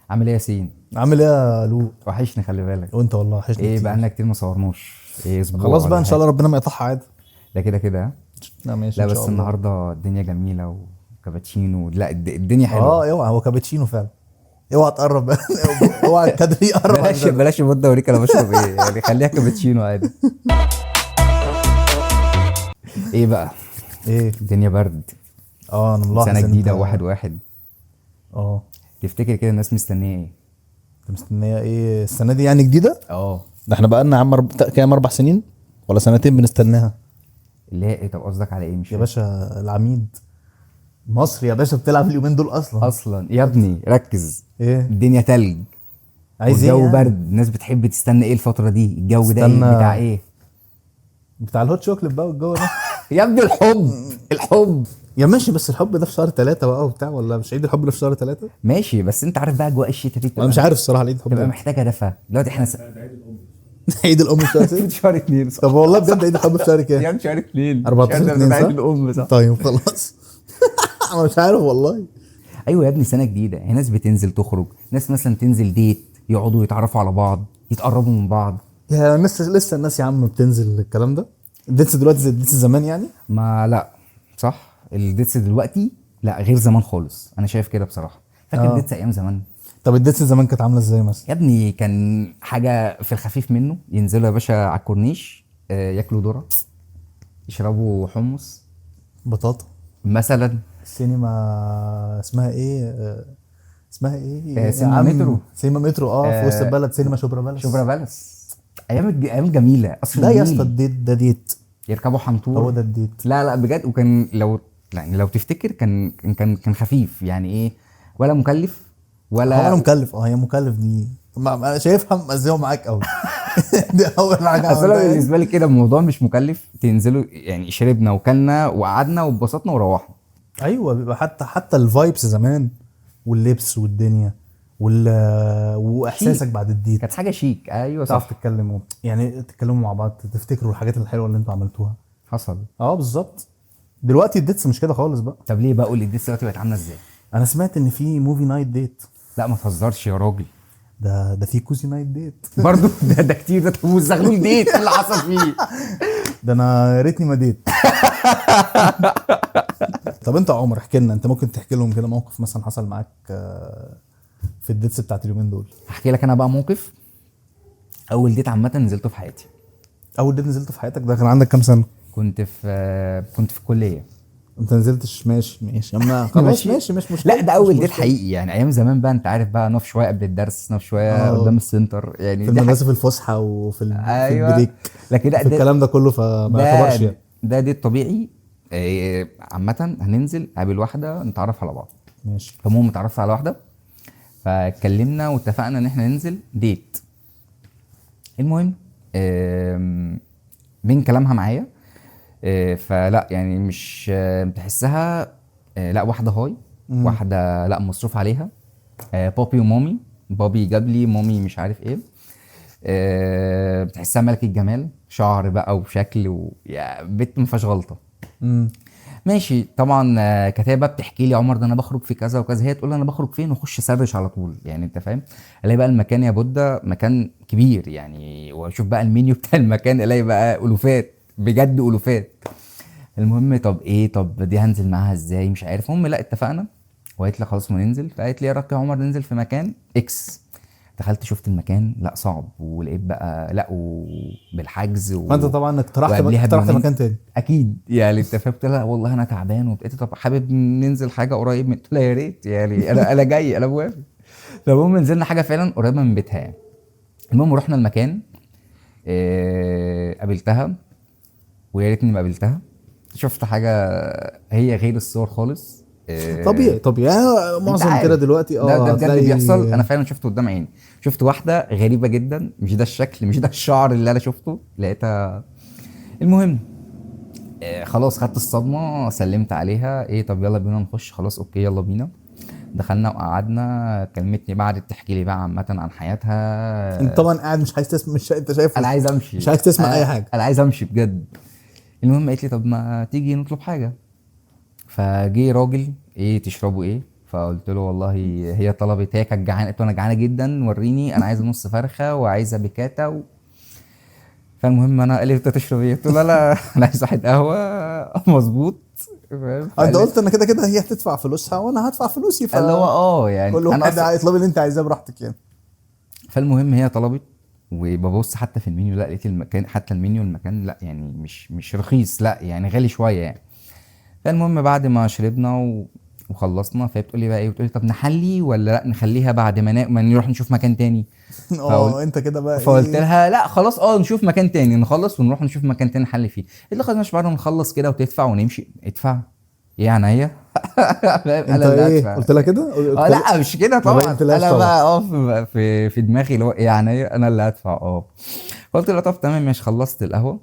عامل ايه يا ياسين؟ عامل ايه يا لو؟ وحشني، خلي بالك. وانت والله وحشني ايه كتير. بقالنا كتير ما صورناش. ايه اسبوع خلاص بقى ولا ان شاء حاجه؟ الله ربنا ما يقطعها عادي. ده كده كده ها؟ لا ماشي لا ان شاء بس الله. النهارده الدنيا جميله وكابتشينو، لا الدنيا حلوه. اوعى هو كابتشينو فعلا. اوعى تقرب بقى. اوعى الكادر يقرب بلاش عندنا. بلاش المده اوريك انا بشرب ايه، يعني خليها كابتشينو عادي. ايه بقى؟ ايه؟ الدنيا برد. انا ملاحظ سنه ان جديده انت. وواحد واحد. اه تفتكر كده الناس مستنيه ايه؟ انت مستنيه ايه السنه دي يعني جديده؟ اه. ده احنا بقى لنا يا عم كام 4 سنين ولا سنتين بنستناها. اللي هي ايه؟ طب قصدك على ايه؟ مش يا فاهم. باشا العميد مصر يا باشا بتلعب اليومين دول اصلا. اصلا يا ابني ركز. ايه؟ الدنيا تلج عايز ايه والجو يعني؟ برد، الناس بتحب تستنى ايه الفتره دي؟ الجو ده ايه استنى. بتاع ايه؟ بتاع الهوت شوكليت بقى والجو ده. يا ابني الحب. الحب. يا ماشي بس الحب ده في شهر 3 بقى وبتاع، ولا مش عيد الحب ده في شهر 3؟ ماشي بس انت عارف بقى اجواء الشتاء دي انا مش عارف الصراحه العيد الحب تبقى ده. محتاجه دفى دلوقتي. احنا عيد الام في شهر 6. في شهر 2 صح؟ طب والله بجد عيد الحب في شهر كام؟ يعني شهر 2 14/2 عيد صح؟ الام صح؟ طيب خلاص. انا مش عارف والله. ايوه يا ابني سنه جديده، هي ناس بتنزل تخرج، ناس مثلا تنزل ديت، يقعدوا يتعرفوا على بعض، يتقربوا من بعض. يا لسه الناس يا عم بتنزل الكلام ده. الديتس دلوقتي زي الديتس زمان يعني. ما لا، صح الديتس دلوقتي لا غير زمان خالص، انا شايف كده بصراحه. فاكر الديتس ايام زمان؟ طب الديتس زمان كانت عامله ازاي مثلا؟ يا ابني كان حاجه في الخفيف منه، ينزلوا يا باشا على الكورنيش، ياكلوا ذره، يشربوا حمص بطاطا. مثلا. السينما اسمها ايه اسمها ايه يا سينما عم؟ مترو. سينما مترو في وسط البلد سينما شبرا بلس. شبرا بلس. ايام جميله، قصر ده يا اسطى النيل. الديت ده ديت. يركبوا حنطور. هو ده الديت. لا لا بجد، وكان لو يعني لو تفتكر كان خفيف يعني ايه، ولا مكلف هو انا ولا. مكلف هي مكلف دي. انا شايفها مأذيه معاك قوي. دي اول حاجه اصل انا عملتها يعني. بالنسبه لي كده الموضوع مش مكلف، تنزلوا يعني شربنا وكلنا وقعدنا واتبسطنا وروحنا. ايوه بيبقى حتى الفايبس زمان واللبس والدنيا واحساسك شيك. بعد الديت. كانت حاجه شيك، ايوه تعرف صح. تتكلم يعني تتكلموا مع بعض تفتكروا الحاجات الحلوه اللي انتوا عملتوها. حصل. بالظبط. دلوقتي الديتس مش كده خالص بقى. طب ليه بقى؟ قول لي الديس دلوقتي بقت عامله ازاي؟ انا سمعت ان في موفي نايت ديت. لا ما تهزرش يا راجل. ده في كوزي نايت ديت. برضو ده كتير ده. طب والزغلول ديت ايه اللي حصل فيه؟ ده انا يا ريتني ما ديت. طب انت يا عمر احكي لنا، انت ممكن تحكي لهم كده موقف مثلا حصل معاك في الديتس بتاعت اليومين دول. احكي لك انا بقى موقف. اول ديت عامه نزلته في حياتي. اول ديت نزلته في حياتك ده كان عندك كام سنه؟ كنت في الكليه. انت نزلتش ماشي اما خلاص ماشي مش مشكله. لا ده اول مش ديت مشكلة. حقيقي، يعني ايام زمان بقى انت عارف بقى، نقف شويه قبل الدرس، نقف شويه قدام السنتر، يعني في المدرسه في الفسحه وفي في ايوه. البريك. لكن لا في الكلام ده كله فما يعتبرش يعني. ده ديت طبيعي. عامه هننزل قابل واحده نتعرف على بعض. ماشي. فالمهم اتعرفت على واحده، فاتكلمنا واتفقنا ان احنا ننزل ديت. المهم من كلامها معايا فلا يعني مش تحسها لا واحده هاي، واحده لا مصروف عليها، بابي ومامي. بابي جاب لي، مامي مش عارف ايه. بتحسها ملكة جمال، شعر بقى وشكل يا بنت ما فيهاش غلطه. ماشي طبعا. كتابه بتحكي لي عمر ده انا بخرج في كذا وكذا، هي تقول لي انا بخرج فين واخش سرش على طول، يعني انت فاهم. الاقي بقى المكان يا بودة مكان كبير يعني، واشوف بقى المنيو بتاع المكان الاقي بقى الوفات، بجد الوفات. المهم طب ايه، طب دي هنزل معاها ازاي مش عارف. المهم لا اتفقنا، وقالت لي خلاص ما ننزل. فقالت لي ايه رايك يا عمر ننزل في مكان اكس. دخلت شفت المكان، لا صعب، ولقيت بقى لا وبالحجز فانت طبعا وقبلها اقترحت بيومين. مكان تاني. اكيد يعني انت فهمت. لا والله انا تعبان وبقيت طب حابب ننزل حاجه قريب من، قلت لها يا ريت يعني انا جاي انا موافق. فالمهم نزلنا حاجه فعلا قريبه من بيتها يعني. المهم رحنا المكان، قابلتها، ويا ريتني ما قابلتها. شفت حاجه هي غير الصور خالص. طبيعي انت معظم كده عارف دلوقتي ده بجد هتلاقي. بيحصل. انا فعلا شفته قدام عيني. شفت واحده غريبه جدا، مش ده الشكل، مش ده الشعر اللي انا شفته لقيتها. المهم خلاص خدت الصدمه، سلمت عليها ايه طب يلا بينا نخش، خلاص اوكي يلا بينا. دخلنا وقعدنا، كلمتني بعد تحكي لي بقى عامه عن حياتها. انت طبعا قاعد مش عايز تسمع، مش انت شايف انا عايز امشي، مش عايز تسمع اي حاجه. انا عايز امشي بجد. المهم قالت لي طب ما تيجي نطلب حاجه. فجي راجل ايه تشربوا ايه، فقلت له والله هي طلبت، هي كانت جعانه، قلت له انا جعانه جدا وريني، انا عايزه نص فرخه وعايزه بيكاتا فالمهم انا قال لي انت تشرب ايه؟ قلت له لا انا عايز واحد قهوه مظبوط، فاهم؟ انت فقال لي- قلت ان كده كده هي هتدفع فلوسها وانا هدفع فلوسي، اللي هو يعني كل انا واحد اصلا هيطلب اللي انت عايزاه براحتك يعني. فالمهم هي طلبت، وببص حتى في المنيو، لا لقيت المكان، حتى المنيو المكان لا يعني مش رخيص، لا يعني غالي شويه يعني. فالمهم بعد ما شربنا وخلصنا، فهي بتقول لي بقى ايه، بتقول لي طب نحلي ولا لا نخليها بعد ما نروح نشوف مكان تاني. فقلت انت كده بقى فقلت ايه؟ لها لا خلاص نشوف مكان تاني، نخلص ونروح نشوف مكان تاني نحل فيه. قلت لها خلاص مش بعد ما نخلص كده وتدفع ونمشي. ادفع ايه عينيا فاهم؟ انت انا اللي ايه هدفع. قلت لها كده؟ لا مش كده ما طبعا، بينتلاش انا طبعا. بقى في دماغي اللي هو ايه عينيا انا اللي هدفع فقلت لها طب تمام ماشي. خلصت القهوه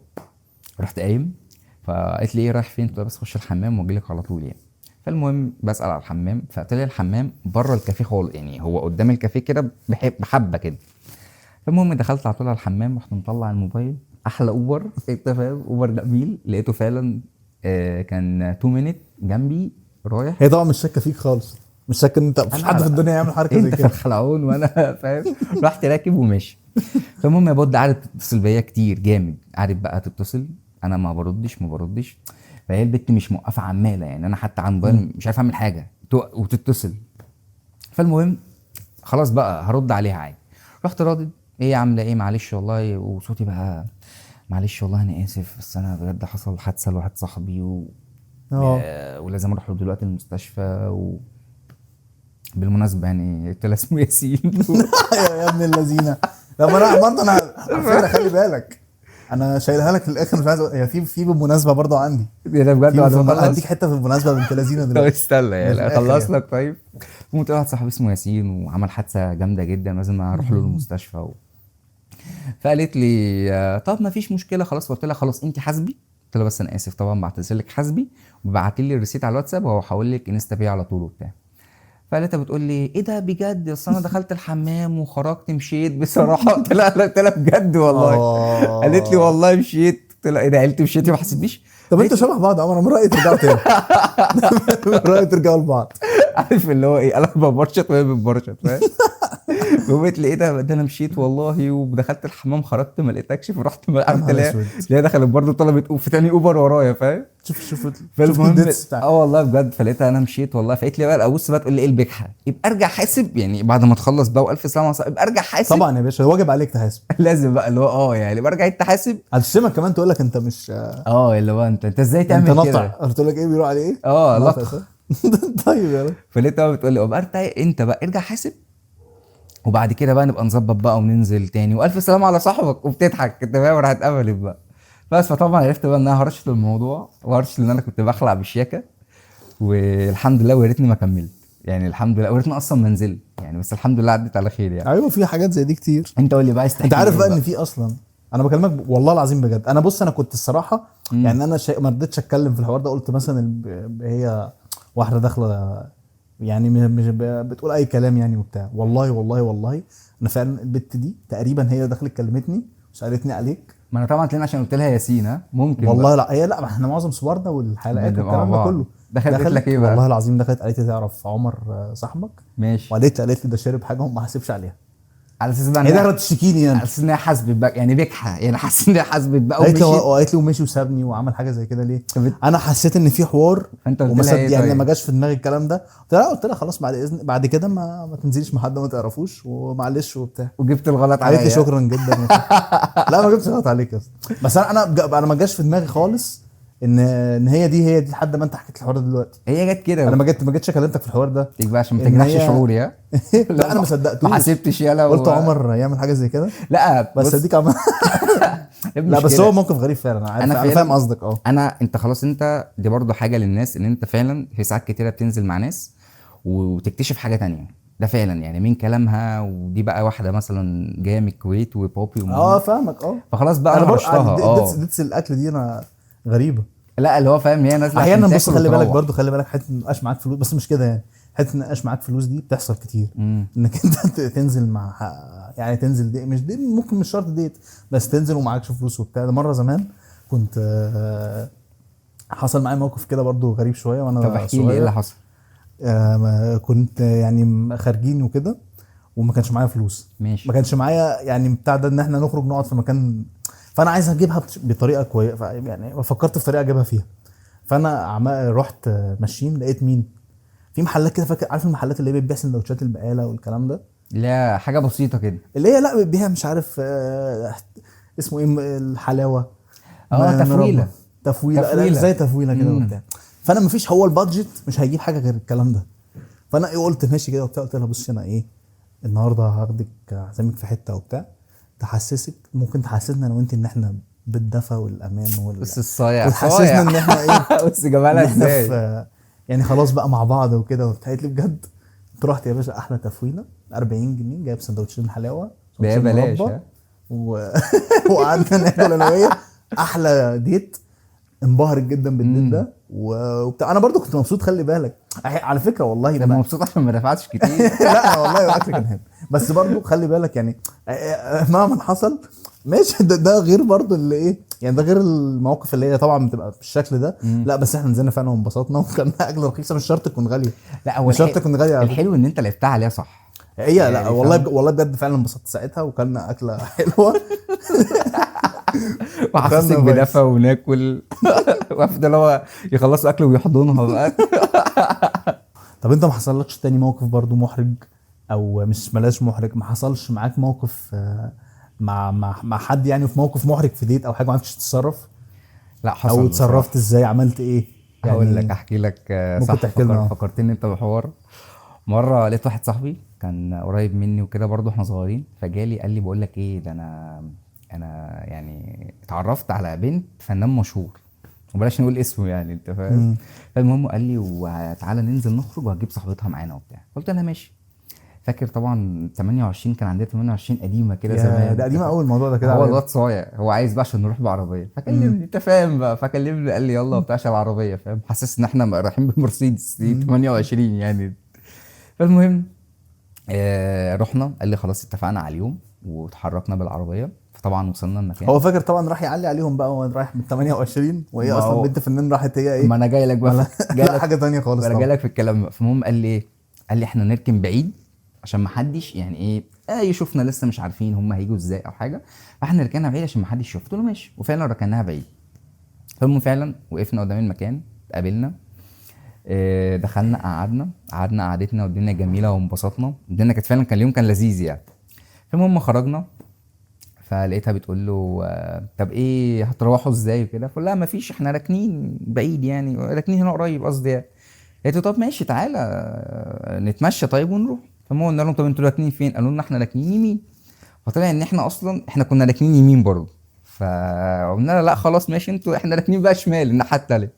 رحت قايم، فقالت لي ايه رايح فين؟ قلت لها بس اخش الحمام واجي لك على طول يعني. فالمهم بسال على الحمام، فقلت لي الحمام بره الكافيه خالص، يعني هو قدام الكافيه كده بحبه كده. فالمهم دخلت على طول على الحمام، رحت مطلع الموبايل، احلى اوبر انت فاهم، اوبر جميل لقيته فعلا. كان 2 مينيت جنبي رايح. هي طبعا مش شاكه فيك خالص، مش شاكه ان انت مفيش لا حد في لا، الدنيا يعمل حركه زي انت في كده. الخلعون وانا فاهم. رحت راكب وماشي. فالمهم يا بود قعدت تتصل بيا كتير جامد، قعدت بقى تتصل، انا ما بردش. فهي البت مش موقفه عماله يعني، انا حتى على الموبايل مش عارف اعمل حاجه وتتصل. فالمهم خلاص بقى هرد عليها عادي. رحت رادد، ايه عامله ايه، معلش والله، وصوتي بقى معلش والله انا اسف، بس انا بجد حصل حادثه لواحد صاحبي اه ولازم اروح له دلوقتي المستشفى بالمناسبه يعني قلت لها اسمه ياسين يا ابن اللذينه. لما انا برضه انا على فكره خلي بالك، انا شايلها لك في الاخر، مش عايز هي في بالمناسبه برضه عندي. ده بجد بعد ما هديك خلص. حته في المناسبه بنت لذينه طب دلوقتي. استنى هي في يعني الآخر اخلص يعني. لك طيب. قمت واحد صاحبي اسمه ياسين وعمل حادثه جامده جدا، لازم اروح له المستشفى فقالت لي طب ما فيش مشكله خلاص. قلت لها خلاص انت حاسبي. قلت لها بس انا اسف طبعا بعتذر لك، حاسبي وبعتي لي الريسيت على الواتساب وهحول لك انستا باي على طول وبتاع. فقالتها بتقول لي ايه ده بجد؟ اصل انا دخلت الحمام وخرجت مشيت بصراحه. قلت لها بجد والله. قالت لي اه والله مشيت. قلت لها ايه ده قلت مشيتي ما حسيتيش؟ طب انتوا قالت لي شبه بعض يا عمر، انا من رايي ترجعوا تاني. من رايي ترجعوا لبعض. عارف اللي هو ايه، انا ببرشط وهي بتبرشط فاهم. فقلت لي ايه ده انا مشيت والله ودخلت الحمام خرجت ما لقيتكش، فرحت يا عرفت نهار ليه اسود. ليه دخلت برضه طلبت في تاني اوبر ورايا فاهم. شوف فالمهم الديتس بتاعك. والله بجد، فلقيتها انا مشيت والله. فقلت لي بقى ابص بقى تقول لي ايه البجحه، يبقى ارجع حاسب يعني بعد ما تخلص بقى والف سلامه على صاحبي، يبقى ارجع حاسب. طبعا يا باشا واجب عليك تحاسب. لازم بقى اللي هو يعني يبقى ارجع انت حاسب. هتشتمك كمان تقول لك انت مش اللي هو انت ازاي انت تعمل نطع. كده. قلت لك ايه بيقولوا عليه ايه؟ نطع صح؟ لطخ. طيب يا رب. فلقيتها بتقول لي يبقى انت بقى ارجع حاسب، وبعد كده بقى نبقى نظبط بقى وننزل تاني، والف سلامه على صاحبك، وبتضحك انت فاهم، راحت قفلت بقى. بس فطبعا عرفت بقى انها هرشت الموضوع وهرشت ان انا كنت بخلع بالشياكه، والحمد لله ويا ريتني ما كملت يعني، الحمد لله ويا ريتني اصلا ما نزلت يعني، بس الحمد لله عدت على خير يعني. ايوه في حاجات زي دي كتير. انت قول لي بقى عايز تحكي انت عارف ايه بقى ان في اصلا، انا بكلمك والله العظيم بجد. انا بص انا كنت الصراحه مم. يعني انا ما رضيتش اتكلم في الحوار ده. قلت مثلا هي واحده داخله يعني مش بتقول اي كلام يعني وبتاع. والله انا فعلا البت دي تقريبا هي دخلت كلمتني وسالتني عليك. ما انا طبعا تلاقيني عشان قلت لها ياسين ممكن والله بقى. لا هي لا، ما احنا معظم صورنا والحلقات بنبقى مع والكلام ده بعض. كله. دخلت قالت لك ايه والله بقى؟ العظيم دخلت قالت لي تعرف عمر صاحبك؟ ماشي. قالت لي ده شارب حاجه وما حاسبش عليها. على اساس بقى هي إنها- دخلت تشتكيني يعني. على اساس انها حاسبت بقى يعني بجحه يعني، حاسس انها حاسبت بقى قالت لي ومشيت. وقالت لي ومشي وسابني وعمل حاجه زي كده ليه؟ طب انا حسيت ان في حوار فانت قلت وما لها ايه يعني طيب؟ ما جاش في دماغي الكلام ده. قلت لها خلاص بعد اذن بعد كده ما تنزليش مع حد ما تعرفوش ومعلش وبتاع. وجبت الغلط قالت لي عليا. شكرا جدا. لا ما جبتش غلط عليك يا اسطى. بس انا ما جاش في دماغي خالص ان هي دي لحد ما انت حكيت الحوار ده دلوقتي. هي جت كده انا ما جتش كلمتك في الحوار ده. تيجي بقى عشان ما إن تجرحش هي- شعوري لا انا ما صدقتوش. ما حسبتش يالا قلت عمر يعمل حاجه زي كده. لا بس بص، اديك عمل. لا بس المشكلة- هو موقف غريب فعلا. انا عارف أنا انا فعلاً- فاهم قصدك انت خلاص، انت دي برضو حاجه للناس ان انت فعلا في ساعات كتيره بتنزل مع ناس وتكتشف حاجه تانية. ده فعلا يعني من كلامها، ودي بقى واحده مثلا جايه من الكويت وبابي ومامي، فاهمك فخلاص بقى انا هرشتها. ديتس الاكل دي انا غريبه. لا اللي هو فاهم هي نازله احيانا عشان بص تاكل خلي بالك وتروح. برضو خلي بالك حته ان مبقاش معاك فلوس، بس مش كده يعني. حته ان مبقاش معاك فلوس دي بتحصل كتير. انك انت تنزل مع يعني تنزل دي مش دي ممكن مش شرط ديت، بس تنزل ومعاكش فلوس وبتاع. ده مره زمان كنت حصل معايا موقف كده برضو غريب شويه وانا طب احكي لي ايه اللي حصل. كنت يعني خارجين وكده، وما كانش معايا فلوس، ماشي. ما كانش معايا يعني بتاع ده ان احنا نخرج نقعد في مكان، فانا عايز اجيبها بطريقه كويسه، يعني فكرت في طريقه اجيبها فيها. فانا رحت ماشيين لقيت مين في محلات كده، فاكر عارف المحلات اللي هي بتبيع سندوتشات البقاله والكلام ده، لا حاجه بسيطه كده. اللي هي لا بتبيع مش عارف اسمه ايه الحلاوه، مربى، تفويله. تفويله، لا زي تفويله كده وبتاع. فانا مفيش، هو البادجت مش هيجيب حاجه غير الكلام ده. فانا ايه قلت ماشي كده وبتاع، قلت لها بصي انا ايه النهارده هاخدك اعزمك في حته وبتاع، تحسسك ممكن تحسسنا انا وانت ان احنا بالدفى والامان بس الصايع وتحسسنا ان احنا ايه بس جمالها إن إحنا ازاي. في يعني خلاص بقى مع بعض وكده وبتاع. قالت لي بجد؟ انت رحت يا باشا احلى تفويله 40 جنيه جايب سندوتشين حلاوه، ده سندوتشين بلاش مربى، ها. وقعدنا ناكل انا وهي احلى ديت. انبهرت جدا بالديت ده وبتاع. انا برضو كنت مبسوط، خلي بالك على فكره والله انا مبسوط عشان ما دفعتش كتير. لا والله الاكل كان حلو، بس برضو خلي بالك يعني مهما حصل ماشي. ده غير برضو اللي ايه يعني، ده غير المواقف اللي هي طبعا بتبقى بالشكل ده. لا بس احنا نزلنا فعلا وانبسطنا، وكان اكل رخيصه، مش شرط تكون غاليه. لا هو مش شرط تكون غاليه على فكرة. الحلو ان انت لعبتها عليها صح. هي لا يعني والله فاهم؟ والله بجد فعلا انبسطت ساعتها، وكلنا اكله حلوه وحسسك وكلنا بدفى وناكل. وافضل هو يخلصوا اكل ويحضنها بقى. طب انت ما حصلكش تاني موقف برضو محرج، او مش بلاش محرج، ما حصلش معاك موقف مع حد يعني في موقف محرج في ديت او حاجه ما عرفتش تتصرف؟ لا حصل او بصراحة. اتصرفت ازاي، عملت ايه يعني؟ هقول لك احكي لك ممكن صح. تحكي لنا. فكرتني انت بحوار. مره لقيت واحد صاحبي كان قريب مني وكده برضه احنا صغيرين، فجالي قال لي بقول لك ايه ده، انا يعني اتعرفت على بنت فنان مشهور، وبلاش نقول اسمه يعني انت فاهم. فالمهم قال لي وتعالى ننزل نخرج وهجيب صاحبتها معانا وبتاع. قلت انا ماشي. فاكر طبعا 28 كان عندنا 28 قديمه كده زمان. ده قديمه قوي الموضوع ده كده هو علينا. الواد صايع، هو عايز بقى عشان نروح بعربيه، فكلمني انت فاهم بقى، فكلمني قال لي يلا وبتاع عشان العربيه فاهم، حاسس ان احنا رايحين بالمرسيدس دي 28 يعني. فالمهم رحنا، قال لي خلاص اتفقنا على اليوم واتحركنا بالعربيه. فطبعا وصلنا المكان. هو فاكر طبعا راح يعلي عليهم بقى وهو رايح من 28، وهي ما اصلا هو- بنت فنان راحت هي ايه؟ ما انا جاي لك بقى جاي لا لك حاجه تانية خالص انا جاي طبعا. لك في الكلام بقى. فالمهم قال لي ايه، قال لي احنا نركن بعيد عشان ما حدش يعني ايه يشوفنا، لسه مش عارفين هم هيجوا ازاي او حاجه، فاحنا ركننا بعيد عشان ما حدش يشوف. قلت له ماشي، وفعلا ركناها بعيد. فالمهم فعلا وقفنا قدام المكان، قابلنا دخلنا قعدنا قعدتنا والدنيا جميله وانبسطنا، الدنيا كانت فعلا كان اليوم كان لذيذ يعني. فالمهم خرجنا، فلقيتها بتقول له طب ايه هتروحوا ازاي وكده. فقول لها مفيش احنا راكنين بعيد يعني، راكنين هنا قريب قصدي يعني. قالت له طب ماشي تعالى نتمشى طيب ونروح. فالمهم قلنا لهم طب انتوا راكنين فين؟ قالوا لنا احنا راكنين يمين. فطلع ان احنا اصلا احنا كنا راكنين يمين برضه. فقلنا لها لا خلاص ماشي انتوا احنا راكنين بقى شمال الناحيه التانيه.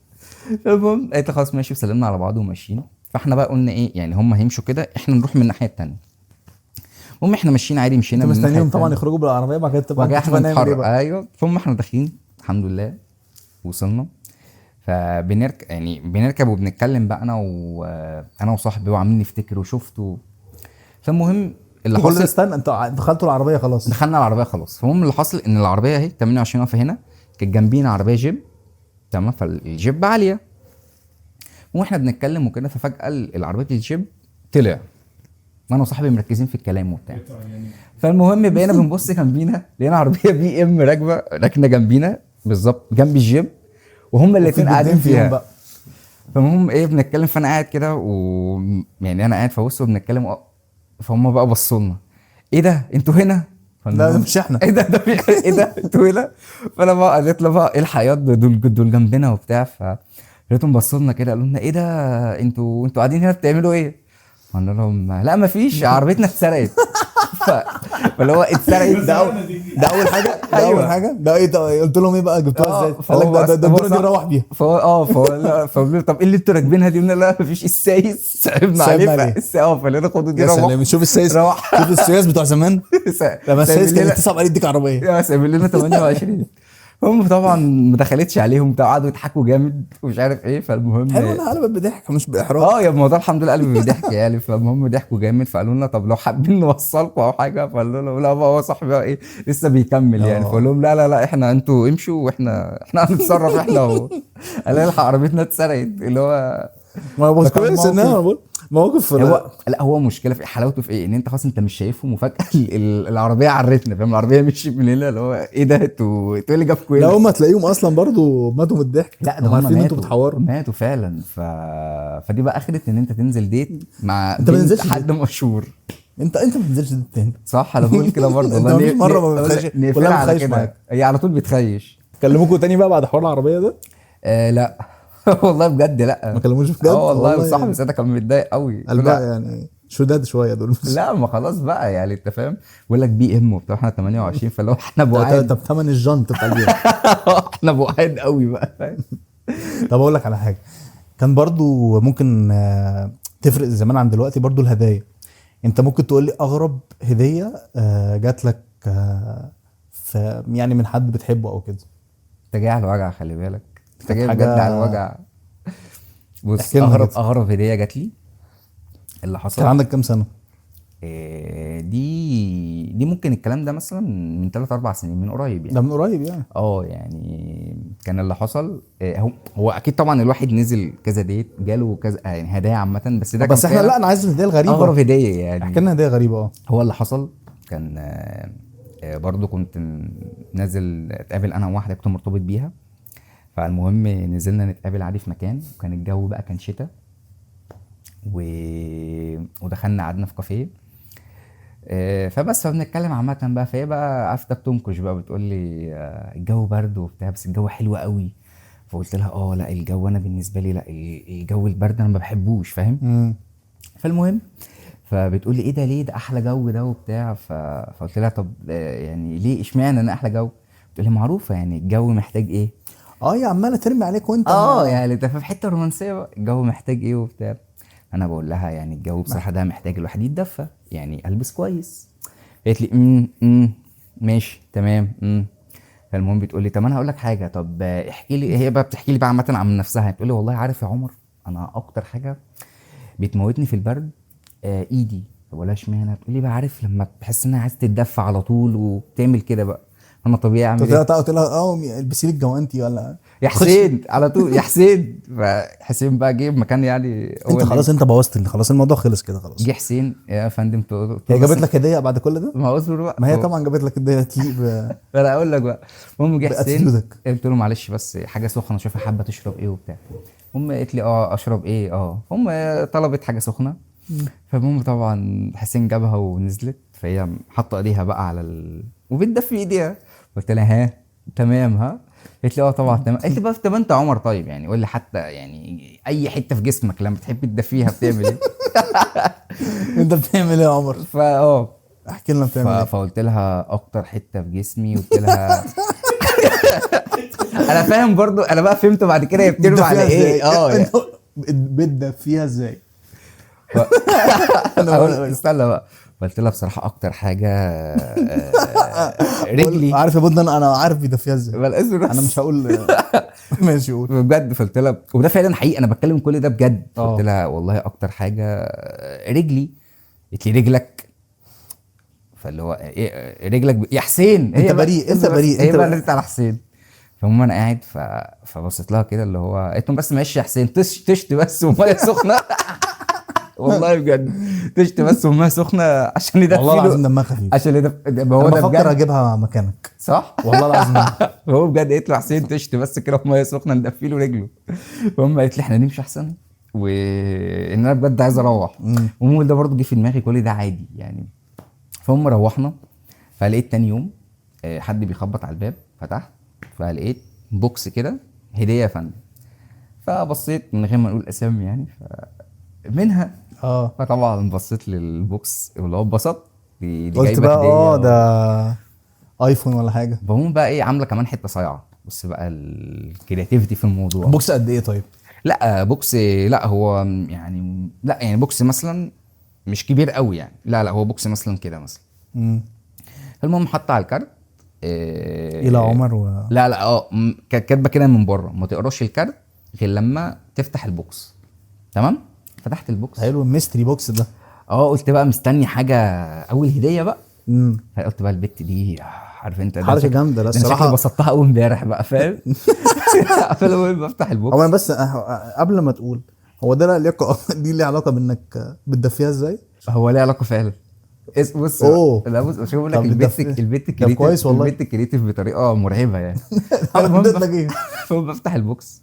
المهم قالت لي خلاص ماشي، وسلمنا على بعض وماشيين. فاحنا بقى قلنا ايه يعني هم هيمشوا كده احنا نروح من الناحيه التانيه. المهم احنا ماشيين عادي، مشينا انتوا من الناحيه مستنيين طبعا التانيه يخرجوا بالعربيه، بعد كده تبقى وجا انتوا احنا تشوفوا هنعمل ايه نتحرك. بقى. ايوه فهم احنا داخلين الحمد لله وصلنا. فبنركب يعني بنركب وبنتكلم بقى انا وصاحبي وعاملين نفتكر وشفته. فالمهم اللي كل ده حصل استنى، انتوا دخلتوا العربيه خلاص؟ دخلنا العربيه خلاص. فالمهم اللي حصل ان العربيه اهي 28 واقفه هنا، كانت جنبينا عربيه جيب تمام، فالجيب عاليه واحنا بنتكلم وكده. ففجاه العربيه الجيب طلع وانا وصاحبي مركزين في الكلام وبتاع. فالمهم بقينا بنبص جنبينا لقينا عربيه بي ام راكنه جنبينا بالظبط جنب الجيب، وهم الاثنين قاعدين فيها بقى. فالمهم ايه بنتكلم، فانا قاعد كده يعني انا قاعد فبص وبنتكلم فهم بقى بصوا لنا ايه ده انتوا هنا؟ لا ده مش احنا. ايه ده ايه ده انتوا هنا؟ فانا بقى قالت له بقى ايه الحياط دول جنبنا وبتاع. فلقيتهم بصوا لنا كده قالوا لنا ايه ده انتوا قاعدين هنا بتعملوا ايه؟ قلنا لهم لا مفيش عربيتنا اتسرقت. ف... فاللي هو اتسرقت ده اول حاجه ده أيوة. اول حاجه ده ايه ده؟ قلت لهم ايه بقى، جبتوها ازاي؟ قال لك ده الدنيا دي روح بيها. فقلنا طب ايه اللي انتوا راكبينها دي؟ قلنا لا مفيش السايس صعبنا عليه. فقلنا خدوا دي يا روح. سلام، شوف السيس، روح. شوف السياس بتوع زمان لما السيس كان يتصعب عليه يديك عربيه. يا سايبين لنا 28. هم طبعا ما دخلتش عليهم قعدوا يضحكوا جامد ومش عارف ايه. فالمهم حلو انها قلبت بضحك مش باحراج. يا الموضوع الحمد لله قلبي بيضحك يعني. فالمهم ضحكوا جامد. فقالوا لنا طب لو حابين نوصلكم او حاجه. فقالوا لهم لا بقى هو صاحبي بقى ايه لسه بيكمل يعني. فقال لهم لا احنا انتوا امشوا واحنا هنتصرف احنا قال لي الحق عربيتنا اتسرقت اللي هو ما بص فكان كويس ان انا موقف- بقول مواقف هو مشكله في حلاوته في ايه، ان انت خلاص انت مش شايفهم وفجاه العربيه عرتنا، فاهم؟ العربيه مشيت من هنا، اللي هو ايه ده، انتوا ايه اللي جابكم لا هنا؟ هم تلاقيهم اصلا برضو ماتوا من الضحك. لا ده هم عارفين ان انتوا ماتوا، بتحوروا. ماتوا فعلا. فدي بقى اخرت ان انت تنزل ديت مع انت ما بنت تنزلش حد مشهور. انت ما تنزلش دي تاني. صح، انا بقول كده برضه انت والله. مفيش مره ما أقول بتخيش لك نقفلها كلها على بتخيش كده، معاك. هي على طول بتخيش. كلموكوا تاني بقى بعد حوار العربيه ده؟ لا والله بجد ما لا. كلموش بجد والله صاحبي يعني. ساعتها كان متضايق قوي. قلبها يعني شداد شويه دول بس. لا ما خلاص بقى يعني انت فاهم، بيقول لك بي ام وبتاع، احنا 28، فلو احنا طب بعاد. طب ثمن الجنط بتاع البيت. احنا بعاد قوي بقى، فاهم؟ طب اقول لك على حاجه، كان برضو ممكن تفرق زمان عن دلوقتي برضو الهدايا. انت ممكن تقول لي اغرب هديه جات لك يعني من حد بتحبه او كده؟ انت جاي على الوجع، خلي بالك، انت كانت جاي حاجة- بجد على الوجع. بص، احكي لنا اغرب كده. اغرب هديه جات لي اللي حصل. كان عندك كام سنه؟ دي ممكن الكلام ده مثلا من 3 4 سنين، من قريب يعني. ده من قريب يعني. يعني كان اللي حصل هو اكيد طبعا الواحد نزل كذا ديت، جاله كذا يعني هدايا عامه، بس ده بس كان احنا فعلا لا انا عايز الهديه الغريبه. اغرب هديه يعني. احكي لنا هديه غريبه. هو اللي حصل كان برضو كنت نازل اتقابل انا وواحده كنت مرتبط بيها. فالمهم نزلنا نتقابل عادي في مكان، وكان الجو بقى كان شتاء ودخلنا قعدنا في كافيه. فبس فبنتكلم عامه بقى، فهي بقى عارفه بتنكش بقى، بتقول لي الجو برد وبتاع، بس الجو حلو قوي. فقلت لها لا الجو انا بالنسبه لي لا، الجو البرد انا ما بحبوش، فاهم؟ فالمهم فبتقول لي ايه ده، ليه ده احلى جو ده وبتاع. فقلت لها طب يعني ليه، اشمعنى انا احلى جو؟ بتقول لي معروفه يعني الجو محتاج ايه. يا عماله ترمي عليك وانت يعني انت في حته رومانسيه بقى، الجو محتاج ايه وبتاع. انا بقول لها يعني الجو بصراحه ده محتاج الواحد يتدفى، يعني البس كويس. قالت لي ماشي تمام. فالمهم بتقول لي طب انا هقول لك حاجه، طب احكي لي. هي بقى بتحكي لي بقى عامه عن نفسها، بتقول لي والله عارف يا عمر، انا اكتر حاجه بتموتني في البرد ايدي. ولا اشمعنى؟ بتقول لي بقى عارف لما تحس انها عايز تتدفى على طول وبتعمل كده بقى، انا طبيعي اعمل ايه؟ قلت لها البسي لي الجوانتي ولا يا حسين على طول يا حسين. فحسين بقى جه مكان يعني هو انت خلاص انت بوظت خلاص الموضوع خلص كده خلاص. جه حسين يا فندم هي جابت لك هديه بعد كل ده؟ ما اصبر بقى، ما هي طبعا جابت لك هديه تليق انا اقول لك بقى. المهم جه حسين، باتيتيودك. قلت له معلش بس حاجه سخنه، شوفها حابه تشرب ايه وبتاع. هم قالت لي اشرب ايه. هم طلبت حاجه سخنه. فالمهم طبعا حسين جابها ونزلت، فهي حاطه ايديها بقى على وبتدفي ايديها. قلت لها ها تمام ها؟ قالت لي طبعا تمام. قالت لي بقى طب انت يا عمر طيب يعني قول لي حتى يعني اي حته في جسمك لما تحب تدفيها بتعمل ايه؟ انت بتعمل ايه يا عمر؟ احكي لنا بتعمل ايه؟ فقلت لها اكتر حته في جسمي، قلت لها انا فاهم برضو، انا بقى فهمت بعد كده هي بترمي على ايه. يعني. بتدفيها ازاي؟ استنى بقى. قلت لها بصراحه اكتر حاجه رجلي. عارف يا بود انا عارف بيدفيها ازاي. انا مش هقول. ماشي قول بجد. فقلت لها وده فعلا حقيقي، انا بتكلم كل ده بجد. قلت لها والله اكتر حاجه رجلي. قالت لي رجلك؟ فاللي هو ايه رجلك يا حسين؟ انت بريء انت بريء هي بقى نزلت على حسين. فالمهم انا قاعد فبصيت لها كده اللي هو قلت لهم بس ماشي يا حسين، تشت بس وميه سخنه. والله بجد تشت بس وميه سخنه عشان يدفي والله له. العظيم دمها خفيف. عشان هو ده بفكر اجيبها مكانك صح. والله العظيم. هو بجد قلت له حسين تشت بس كده وميه سخنه ندفي له رجله. فهم قالت لي احنا نمشي احسن، وان انا بجد عايز اروح. ومول ده برضه جه في دماغي كل ده عادي يعني. فهم روحنا. فلقيت تاني يوم حد بيخبط على الباب، فتحت فلقيت بوكس كده هديه يا فندم. فبصيت من غير ما نقول اسامي يعني منها. فطبعا بصيت للبوكس واللي هو اتبسطت دي قلت جايبه هديه بقى ده ايفون ولا حاجه. فهم بقى ايه عامله كمان حته صايعه. بص بقى الكرياتيفيتي في الموضوع. بوكس قد ايه طيب؟ لا بوكس، لا هو يعني لا يعني بوكس مثلا مش كبير قوي يعني. لا هو بوكس مثلا كده مثلا. المهم حط على الكارت الى عمر لا كانت كاتبه كده من بره ما تقراش الكارت غير لما تفتح البوكس. تمام. فتحت البوكس. حلو الميستري بوكس ده. قلت بقى مستني حاجه اول هديه بقى. فقلت بقى البت دي عارف انت حركه جامده. لا الصراحه بسطتها قوي امبارح بقى، فاهم؟ فالمهم بفتح البوكس. هو بس قبل ما تقول هو ده له علاقه دي ليه علاقه بانك بتدفيها ازاي؟ هو ليه علاقه فعلا. بص أوه. لا بص شوف بقول لك طب البت ده كويس كريتيف، والله. البت كريتيف بطريقه مرعبه يعني. عملت لك ايه؟ المهم بفتح البوكس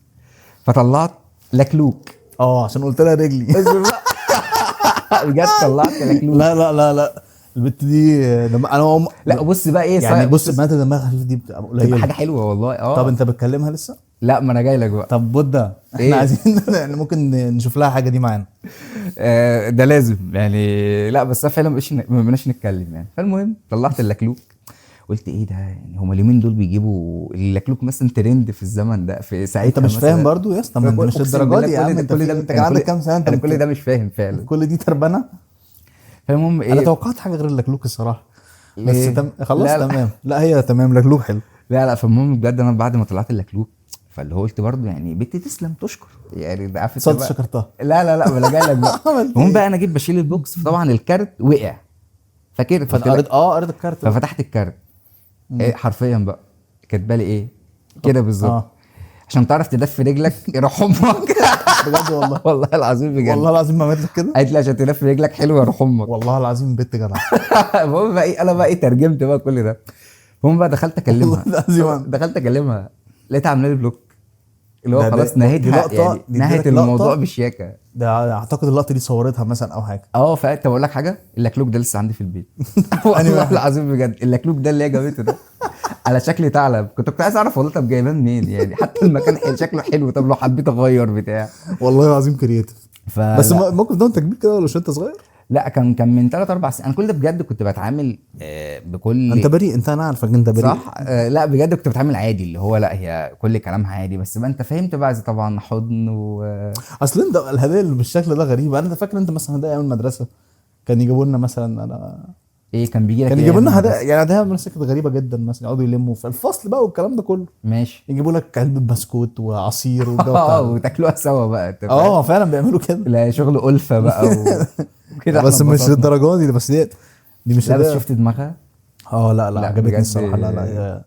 فطلعت لكلوك. عشان قلت لها رجلي. اصبر بقى. بجد طلعت لكلوك. لا لا لا لا، البت دي انا لا بص بقى ايه يعني بص بص البنات اللي دماغها خفيف دي بتبقى تبقى قليله. حاجه حلوه والله. طب انت بتكلمها لسه؟ لا ما انا جاي لك بقى. طب بودة احنا إيه؟ عايزين يعني ممكن نشوف لها حاجه دي معانا. ده لازم يعني. لا بس أنا فعلا ما بقناش نتكلم يعني. فالمهم طلعت اللكلوك، قلت ايه ده يعني، هما اليومين دول بيجيبوا اللكلوك مثلا ترند في الزمن ده في ساعتها. انت مش مثلاً. فاهم برضو يا اسطى، ما انت مش أقسم الدرجات بالله دي يا كل عم. ده- انت كل ده انت أنا كان عندك كل- كام سنه؟ انت انا كل ده مش فاهم فعلا. كل دي تربنه. فالمهم انا ايه. توقعت حاجه غير اللكلوك الصراحه. بس ليه؟ خلاص لا لا. تمام. لا هي تمام، لكلوك حلو. لا فالمهم بجد انا بعد ما طلعت اللكلوك فاللي هو قلت برضه يعني بنتي تسلم تشكر يعني. ده عارف انت صدق بقى. شكرتها. لا ما انا جاي لك بقى. عملت المهم ايه؟ بقى انا جيت بشيل البوكس فطبعا الكارت وقع. فاكر قلت لك. قريت الكارت ده. ففتحت الكارت. إيه حرفيا بقى كاتبه لي ايه كده بالظبط. عشان تعرف تدفي رجلك يروح امك. بجد والله. والله العظيم بجد. والله العظيم ما عملت لك كده. قالت لي عشان تدفي رجلك حلو يروح امك. والله العظيم بنت جدع. المهم بقى ايه، انا بقى ايه ترجمت بقى كل ده. المهم بقى دخلت اكلمها. والله العظيم. دخلت اكلمها لقيتها عامله لي بلوك. اللي هو ده- خلاص دي نهيتها لقطة- يعني دي نهايه ادالك الموضوع لقطة. بشياكه. ده اعتقد اللقطه دي صورتها مثلا او حاجه. فانت بقول لك حاجه، اللكلوك ده لسه عندي في البيت. أنهي والله واحد؟ العظيم بجد اللكلوك ده اللي هي جابته ده على شكل ثعلب. كنت عايز اعرف والله طب جايباه منين يعني. حتى المكان شكله حلو، طب لو حبيت اغير بتاع. والله العظيم كرييتيف. فلا. بس الموقف ده انت كبير كده ولا انت صغير؟ لا كان من 3 4 سنين. انا كل ده بجد كنت بتعامل بكل. انت بريء، انا عارفك انت بريء. صح. لا بجد كنت بتعامل عادي، اللي هو لا هي كل كلامها عادي، بس بقى انت فهمت بقى زي طبعا حضن اصل انت الهدايا اللي بالشكل ده غريبه. انا فاكر انت مثلا هدايا ايام المدرسه كان يجيبوا لنا مثلا، انا ايه كان بيجي لك كان إيه يجيبوا من لنا هدايا المدرسة؟ يعني هدايا المدرسه كانت غريبه جدا. مثلا يقعدوا يلموا في الفصل بقى والكلام ده كله، ماشي. يجيبوا لك علبه بسكوت وعصير والجو بتاع ده. وتاكلوها سوا بقى انت فاهم؟ فعلا بيعملوا كده. لا شغل ألفة بقى وكده. بس احنا مش اتبسطنا. الدرجات دي. بس دي مش لا بس هدايا. شفت دماغها. لا لا عجبتني بجد. الصراحه. لا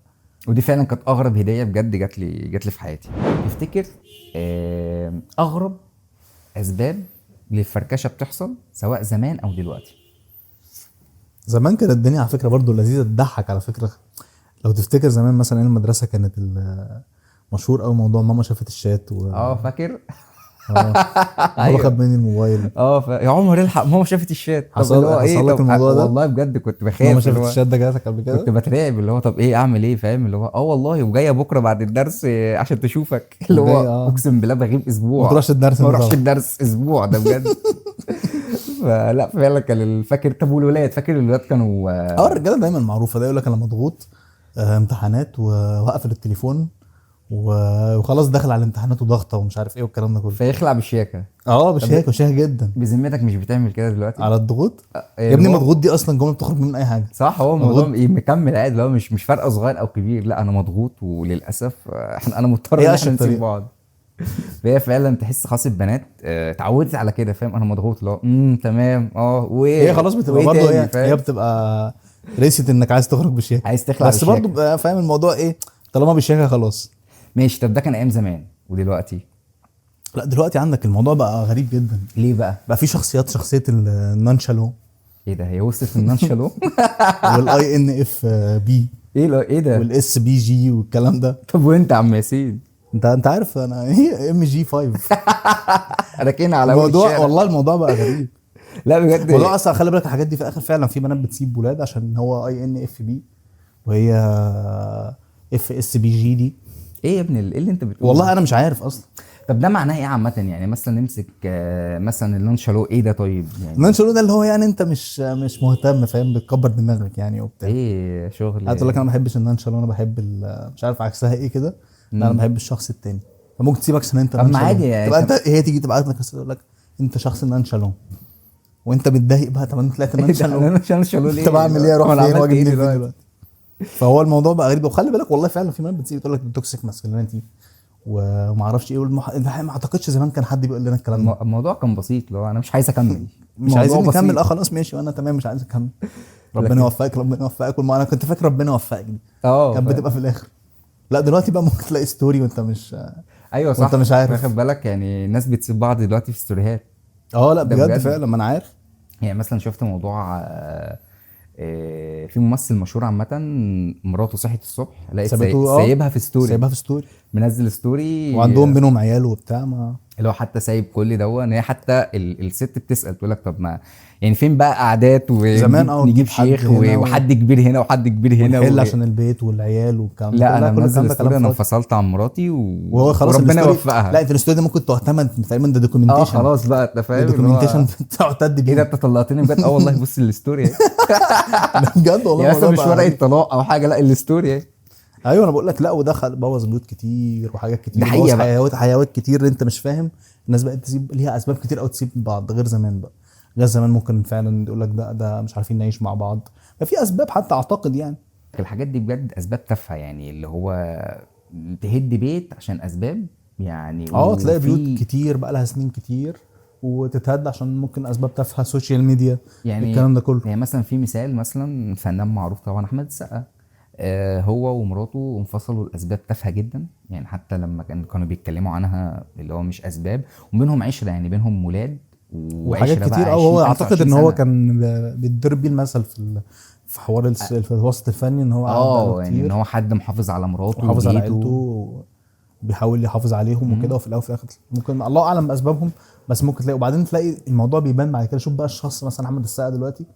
ودي فعلا كانت اغرب هديه بجد جات لي في حياتي. تفتكر اغرب اسباب للفركشه بتحصل سواء زمان او دلوقتي؟ زمان كانت الدنيا على فكره برضو لذيذه تضحك على فكره. لو تفتكر زمان مثلا ايام المدرسه كانت مشهور قوي موضوع ماما شافت الشات فاكر. بابا خد مني الموبايل. يا عمر الحق ماما شافت الشات. طب حصل اللي هو لك طب الموضوع ده؟ والله بجد كنت بخاف. ماما اللي شافت هو الشات ده جاتك قبل كنت كده؟ بترعب اللي هو طب ايه اعمل ايه فاهم اللي هو والله وجايه بكره بعد الدرس عشان تشوفك. اللي هو وجاية، اقسم بالله بغيب اسبوع. ما تروحش الدرس ما انت اروحش طبعا. الدرس اسبوع ده بجد. فلا فعلا كان فاكر. طب والولاد فاكر الولاد كانوا الرجاله دايما معروفه ده، يقول لك انا مضغوط امتحانات وهقفل التليفون وخلاص داخل على الامتحانات وضغطه ومش عارف ايه والكلام ده كله. فيخلع بالشياكه. بشياكه وشياكه جدا. بذمتك مش بتعمل كده دلوقتي؟ على الضغوط إيه يا ابني، هو- مضغوط دي اصلا جمله بتخرج من اي حاجه. صح. هو الموضوع مضغوط. مكمل عادي. لو مش فارقه صغير او كبير، لا انا مضغوط وللاسف انا مضطر هي ان أشهر احنا نسيب طريقة. بعض. فهي فعلا تحس خاص البنات اتعودت على كده فاهم. انا مضغوط اللي هو تمام وايه. هي خلاص بتبقى وإيه برضه تاني، هي فاهم؟ بتبقى ريست انك عايز تخرج بشياكه، عايز تخلع بس بالشياكة. برضه بقى فاهم الموضوع ايه. طالما بشياكه خلاص. ماشي. طب ده كان ايام زمان ودلوقتي لا دلوقتي عندك الموضوع بقى غريب جدا. ليه بقى؟ بقى في شخصيه النانشالو ايه ده؟ هي وصلت النانشالو. والاي ان اف بي ايه ده؟ والاس بي جي والكلام ده. طب وانت يا عم ياسين؟ انت عارف انا هي ام جي 5. راكين على اول الموضوع الشارع. والله الموضوع بقى غريب. لا بجد. الموضوع اصلا خلي بالك الحاجات دي في الاخر فعلا في بنات بتسيب ولاد عشان هو اي ان اف بي وهي اف اس بي جي دي. ايه يا ابني ايه اللي انت بتقوله؟ والله انا مش عارف اصلا. طب ده معناه ايه عامه يعني؟ مثلا نمسك مثلا النانشالو. ايه ده طيب يعني؟ النانشالو ده اللي هو يعني انت مش مهتم فاهم، بتكبر دماغك يعني وبتاع. ايه شغل. هتقول لك انا ما بحبش النانشالو، انا بحب مش عارف عكسها ايه كده. لا انا بحب الشخص التاني. فممكن تسيبك عشان انت طب ما نانشالو. عادي يعني. تبقى انت هي تيجي تبعت لك تقول لك انت شخص نانشالو وانت متضايق بقى. طب انا طلعت نانشالو. نانشالو ليه؟ انت بعمل ايه؟ اروح أنا فين عملت واجي إيه منين دلوقتي؟ دلوقتي؟ فهو الموضوع بقى غريب. وخلي بالك والله فعلا في بنات بتيجي تقول لك توكسيك ماسكلينيتي وما اعرفش ايه ما اعتقدش زمان كان حد بيقول لنا الكلام ده. الموضوع كان بسيط. لو انا مش عايز اكمل. مش عايزين الموضوع نكمل. بسيط. خلاص ماشي وانا تمام مش عايز اكمل. لكن- ربنا يوفقك ربنا يوفقك. انا كنت فاكر ربنا يوفقك دي كانت بتبقى في الاخر. لا دلوقتي بقى ممكن تلاقي ستوري وانت مش ايوه صح، وانت مش عارف. واخد بالك يعني الناس بتسيب بعض دلوقتي في ستوريهات. لا ده بجد بجد. فعلا، ما انا عارف. يعني مثلا شفت موضوع في ممثل مشهور عامة، مراته صحت الصبح لقيت سابته سايبها في ستوري، سايبها في ستوري، منزل ستوري وعندهم بينهم عيال وبتاع. ما اللي هو حتى سايب كل ده، ان هي حتى الست بتسال تقول لك طب ما يعني فين بقى قعدات زمان ونجيب تجيب حد شيخ هنا وحد كبير هنا وحد كبير هنا ونحل عشان البيت والعيال والكلام ده لا كله. انا كل الكلام منزل ده كلام ستوري انا فاضي. انفصلت عن مراتي وهو خلاص وربنا الستوري. يوفقها. لا في الستوري دي ممكن تعتمد تقريبا، ده دوكيومنتيشن. خلاص بقى انت فاهم اللي دوكيومنتيشن هو تعتد ايه ده، بيه. انت طلعتني بجد. والله بص الستوري اهي. بجد والله يعني مثلا الموضوع مش بقى ورقه غريب. طلاق او حاجه، لا الستوري اهي. ايوه انا بقول لك، لا ودخل بوظ بيوت كتير وحاجات كتير، ده حقيقة بوظ بقى. حيوات كتير انت مش فاهم. الناس بقت تسيب ليها اسباب كتير قوي تسيب بعض، غير زمان بقى. غير زمان ممكن فعلا يقول لك ده مش عارفين نعيش مع بعض، ففي اسباب حتى اعتقد يعني. الحاجات دي بجد اسباب تافهه، يعني اللي هو تهد بيت عشان اسباب يعني. تلاقي بيوت وفي كتير بقى لها سنين كتير وتتهد عشان ممكن اسباب تافهه، سوشيال ميديا، يعني الكلام ده كله. يعني مثلا في مثال، مثلا فنان معروف طبعا احمد السقا، هو ومراته انفصلوا لاسباب تافهه جدا، يعني حتى لما كانوا بيتكلموا عنها اللي هو مش اسباب، وبينهم عشره، يعني بينهم ولاد وحاجات وعشره بقى كتير 20 هو اعتقد 25 ان هو سنة. كان بيتضرب بيه المثل في حوار في الوسط الفني، ان هو قعد بقاله يعني ان كتير هو حد محافظ على مراته وحافظ على وبيته. عيلته، بيحاول يحافظ عليهم وكده، وفي الاول وفي الاخر ممكن الله اعلم باسبابهم، بس ممكن تلاقي. وبعدين تلاقي الموضوع بيبان بعد كده. شوف بقى الشخص مثلا احمد السقا دلوقتي،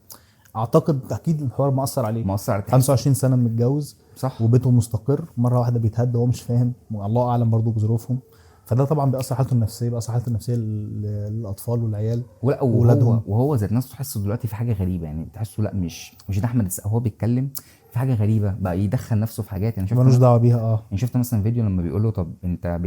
اعتقد اكيد الحوار مأثر عليه. مؤثر على تحس. 25 سنه متجوز صح. وبيته مستقر، مره واحده بيتهد وهو مش فاهم، والله اعلم برضو بظروفهم. فده طبعا بيأثر حالته النفسيه، بيأثر حالته النفسيه للاطفال والعيال ولا واولادهم. وهو ذات نفسه تحسه دلوقتي في حاجه غريبه، يعني تحسه لا مش ده احمد السقا، هو بيتكلم في حاجه غريبه بقى، يدخل نفسه في حاجات. يعني ملوش دعوه بيها. يعني شفت مثلا فيديو لما بيقول له طب انت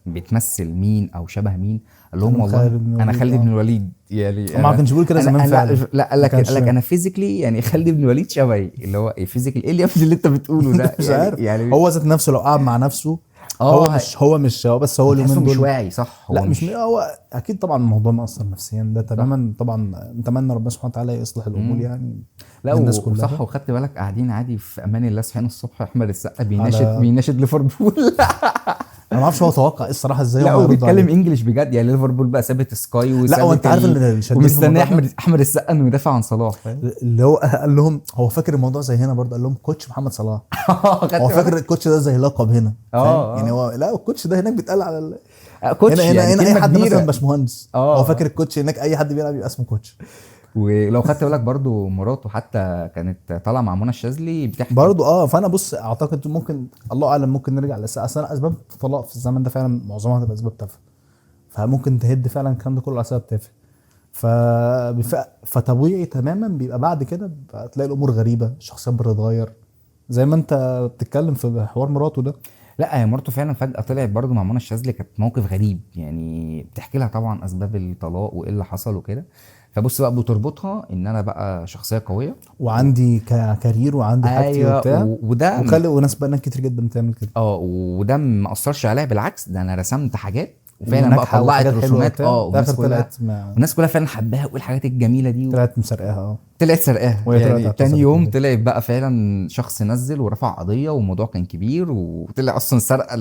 بتمثل مين او شبه مين، قال لهم قال والله خالد بن انا الوليد. خالد بن الوليد. يعني ما كانش بيقول كده زمان فعلا. لا قال ما لك كانش. انا فيزيكلي يعني خالد بن الوليد شبهي، اللي هو ايه فيزيكلي، ايه اللي اللي انت بتقوله ده مش يعني عارف. يعني هو ذات نفسه لو قعد مع نفسه، اه هو بس هو تحسه اليومين مش دول. واعي. صح هو لا مش مش هو اكيد طبعا الموضوع مأثر نفسيا ده تماما طبعا. نتمنى ربنا سبحانه وتعالى يصلح الامور يعني لا للناس وصح. كلها. وخدت بالك قاعدين عادي في امان الله صحينا الصبح احمد السقا على بيناشد ليفربول. انا ما اعرفش هو توقع ايه الصراحه، ازاي لا هم هيردوا وبيتكلم عليه. انجلش بجد، يعني ليفربول بقى سابت سكاي لا هو انت عارف اللي شدني في ومستني الموضوع ده، احمد السقا انه يدافع عن صلاح، فاهم؟ اللي هو قال لهم هو فاكر الموضوع زي هنا برضه، قال لهم كوتش محمد صلاح. خدت هو فاكر بالك؟ الكوتش ده زي لقب هنا، فاهم يعني. اه هو لا الكوتش ده هناك بيتقال على كوتش هنا يعني اي كلمه حد مثلا كبيره. باشمهندس. هو فاكر الكوتش هناك اي حد بيلعب يبقى اسمه كوتش. ولو خدت بالك برضو مراته حتى كانت طالعه مع منى الشاذلي بتحكي برضه فانا بص اعتقد ممكن الله اعلم ممكن نرجع اصل اسباب الطلاق في الزمن ده فعلا معظمها هتبقى اسباب تافهه، فممكن تهد فعلا الكلام ده كله على سبب تافه. فطبيعي تماما بيبقى بعد كده تلاقي الامور غريبه، الشخصيات بتتغير زي ما انت بتتكلم في حوار مراته ده. لا هي مرته فعلا فجأة طلعت برضو مع منى الشاذلي، كانت موقف غريب يعني، بتحكي لها طبعا اسباب الطلاق وايه اللي حصل وكده. فبص بقى بتربطها ان انا بقى شخصيه قويه وعندي كارير وعندي حاجتي ايوه وبتاع، وده وناس بقى كتير جدا بتعمل كده وده ما اثرش عليها، بالعكس ده انا رسمت حاجات وفعلا بقى وناجحه طلعت وحاجات حلوه رسومات وبتاع، في والناس الاخر كلها والناس كلها فعلا حباها وايه الحاجات الجميله دي طلعت مسرقاها. طلعت سرقاها. وهي طلعت يعني تاني اعتذرت يوم وكده. طلعت بقى فعلا شخص نزل ورفع قضيه والموضوع كان كبير، وطلع اصلا سرقه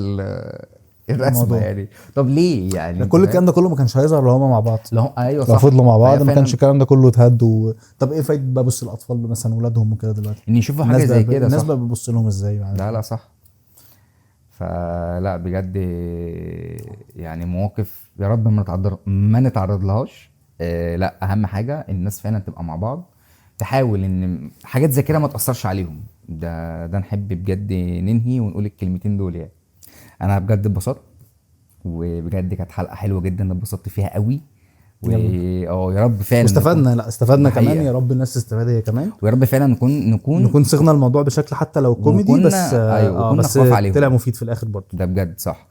الرسمه الموضوع. يعني. طب ليه يعني ده انت كل فاهم؟ الكلام ده كله ما كانش هيظهر لو هما مع بعض. ايوه لو صح. فضلوا مع بعض فهي ما كانش فعلاً الكلام ده كله اتهد طب ايه فايده بقى بص الاطفال مثلا ولادهم وكده دلوقتي ان يشوفوا حاجه زي كده. الناس صح. بقى بتبص لهم ازاي لا لا صح. فلا بجد يعني مواقف يا رب ما نتعرض لهاش. لا اهم حاجه الناس فعلا تبقى مع بعض، تحاول ان حاجات زي كده ما تاثرش عليهم. ده نحب بجد ننهي ونقول الكلمتين دول يعني. انا بجد اتبسطت، وبجد كانت حلقه حلوه جدا اتبسطت فيها قوي. يا رب فعلا واستفدنا استفدنا ده كمان. حقيقة. يا رب الناس تستفاد هي كمان، ويا رب فعلا نكون صغنا الموضوع بشكل حتى لو كوميدي، وكنا بس وكنا بس خفاف عليهم. طلع مفيد في الاخر برضه. ده بجد صح.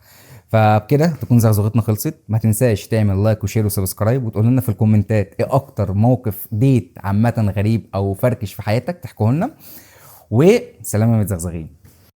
فبكده تكون زغزغتنا خلصت. ما تنساش تعمل لايك وشير وسبسكرايب، وتقول لنا في الكومنتات ايه اكتر موقف ديت عامه غريب او فركش في حياتك تحكوه لنا. وسلام يا متزغزغين.